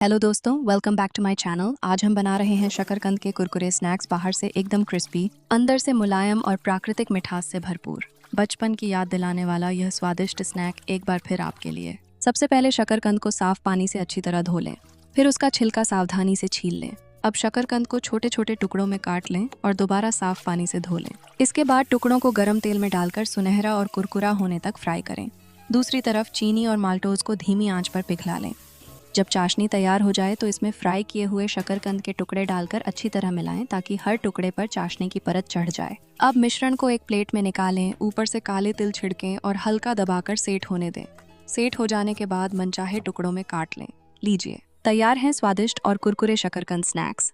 Hello दोस्तों, welcome back to my channel. आज हम बना रहे हैं शकरकंद के कुरकुरे स्नैक्स। बाहर से एकदम क्रिस्पी, अंदर से मुलायम और प्राकृतिक मिठास से भरपूर। बचपन की याद दिलाने वाला यह स्वादिष्ट स्नैक एक बार फिर आपके लिए। सबसे पहले शकरकंद को साफ पानी से अच्छी तरह धो लें, फिर उसका छिलका सावधानी से छील लें। अब शकरकंद को छोटे छोटे टुकड़ों में काट लें और दोबारा साफ पानी से धो लें। इसके बाद टुकड़ों को गर्म तेल में डालकर सुनहरा और कुरकुरा होने तक फ्राई करें। दूसरी तरफ चीनी और माल्टोज को धीमी आंच पर पिघला लें। जब चाशनी तैयार हो जाए तो इसमें फ्राई किए हुए शकरकंद के टुकड़े डालकर अच्छी तरह मिलाएं ताकि हर टुकड़े पर चाशनी की परत चढ़ जाए। अब मिश्रण को एक प्लेट में निकालें, ऊपर से काले तिल छिड़कें और हल्का दबाकर सेट होने दें। सेट हो जाने के बाद मनचाहे टुकड़ों में काट लें। लीजिए, तैयार हैं स्वादिष्ट और कुरकुरे शकरकंद स्नैक्स।